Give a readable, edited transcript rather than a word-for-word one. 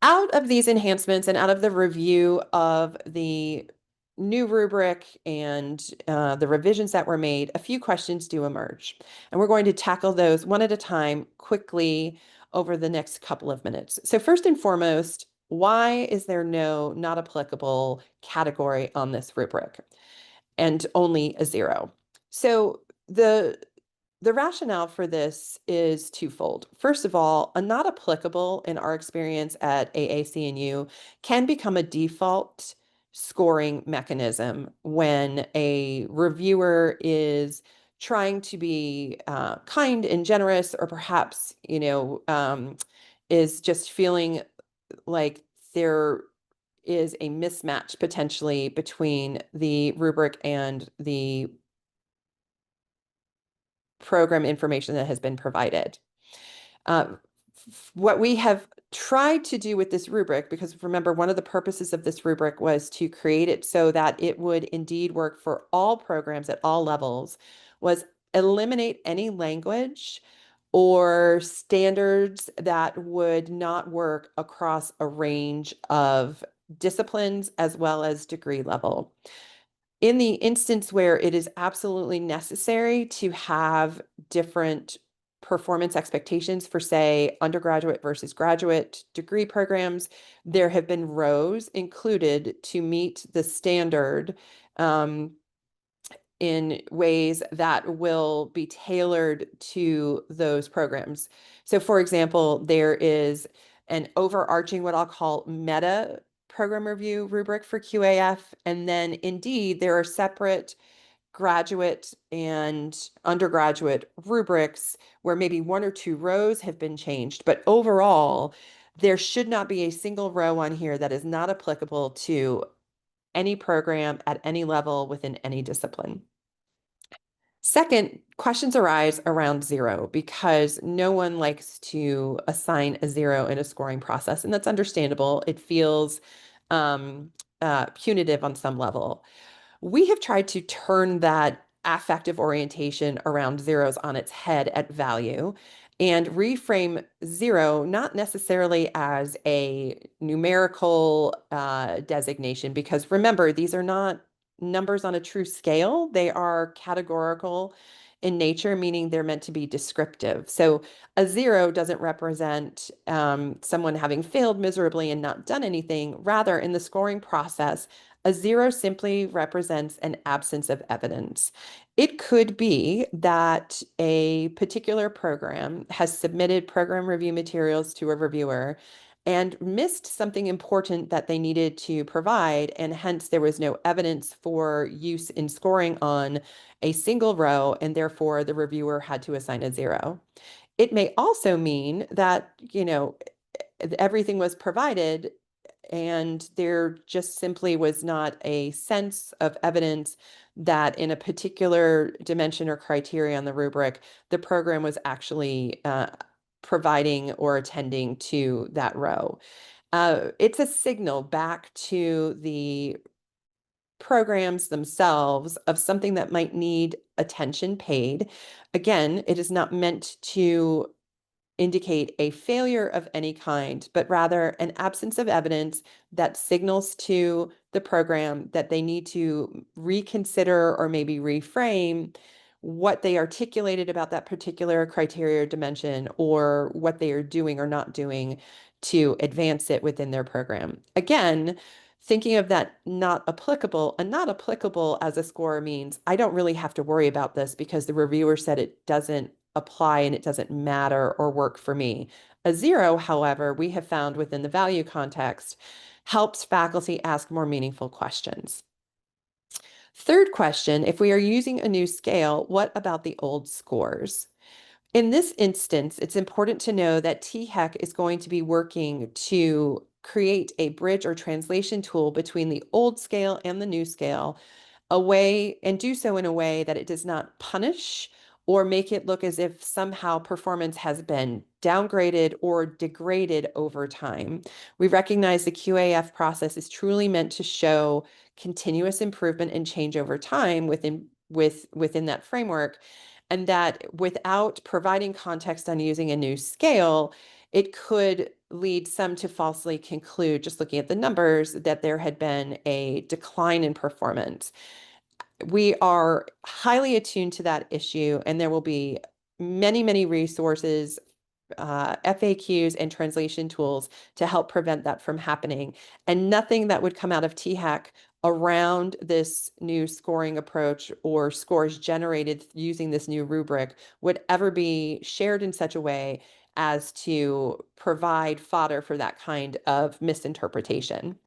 Out of these enhancements and out of the review of the new rubric and the revisions that were made, a few questions do emerge. And we're going to tackle those one at a time quickly over the next couple of minutes. So first and foremost, why is there no not applicable category on this rubric and only a 0? So the rationale for this is twofold. First of all, a not applicable in our experience at AAC&U can become a default scoring mechanism when a reviewer is trying to be kind and generous, or perhaps, is just feeling like there is a mismatch potentially between the rubric and the program information that has been provided. What we have tried to do with this rubric, because remember, one of the purposes of this rubric was to create it so that it would indeed work for all programs at all levels, was eliminate any language or standards that would not work across a range of disciplines as well as degree level. In the instance where it is absolutely necessary to have different performance expectations for, say, undergraduate versus graduate degree programs, there have been rows included to meet the standard in ways that will be tailored to those programs. So, for example, there is an overarching, what I'll call meta program review rubric for QAF. And then indeed, there are separate graduate and undergraduate rubrics where maybe one or two rows have been changed. But overall, there should not be a single row on here that is not applicable to any program at any level within any discipline. Second, questions arise around 0 because no one likes to assign a 0 in a scoring process, and that's understandable. It feels punitive on some level. We have tried to turn that affective orientation around zeros on its head at value and reframe 0 not necessarily as a numerical designation, because remember, these are not numbers on a true scale. They are categorical in nature, meaning they're meant to be descriptive. So a 0 doesn't represent someone having failed miserably and not done anything. Rather, in the scoring process, a 0 simply represents an absence of evidence. It could be that a particular program has submitted program review materials to a reviewer and missed something important that they needed to provide, and hence there was no evidence for use in scoring on a single row, and therefore the reviewer had to assign a 0. It may also mean that, everything was provided and there just simply was not a sense of evidence that in a particular dimension or criteria on the rubric, the program was actually providing or attending to that row. It's a signal back to the programs themselves of something that might need attention paid. Again, it is not meant to indicate a failure of any kind, but rather an absence of evidence that signals to the program that they need to reconsider or maybe reframe what they articulated about that particular criteria or dimension, or what they are doing or not doing to advance it within their program. Again, thinking of that not applicable, and not applicable as a score means I don't really have to worry about this because the reviewer said it doesn't apply and it doesn't matter or work for me. A 0, however, we have found within the value context helps faculty ask more meaningful questions. Third question, if we are using a new scale, what about the old scores? In this instance, it's important to know that THEC is going to be working to create a bridge or translation tool between the old scale and the new scale, and do so in a way that it does not punish or make it look as if somehow performance has been downgraded or degraded over time. We recognize the QAF process is truly meant to show continuous improvement and change over time within that framework, and that without providing context on using a new scale, it could lead some to falsely conclude, just looking at the numbers, that there had been a decline in performance. We are highly attuned to that issue, and there will be many, many resources, FAQs, and translation tools to help prevent that from happening. And nothing that would come out of THAC around this new scoring approach or scores generated using this new rubric would ever be shared in such a way as to provide fodder for that kind of misinterpretation.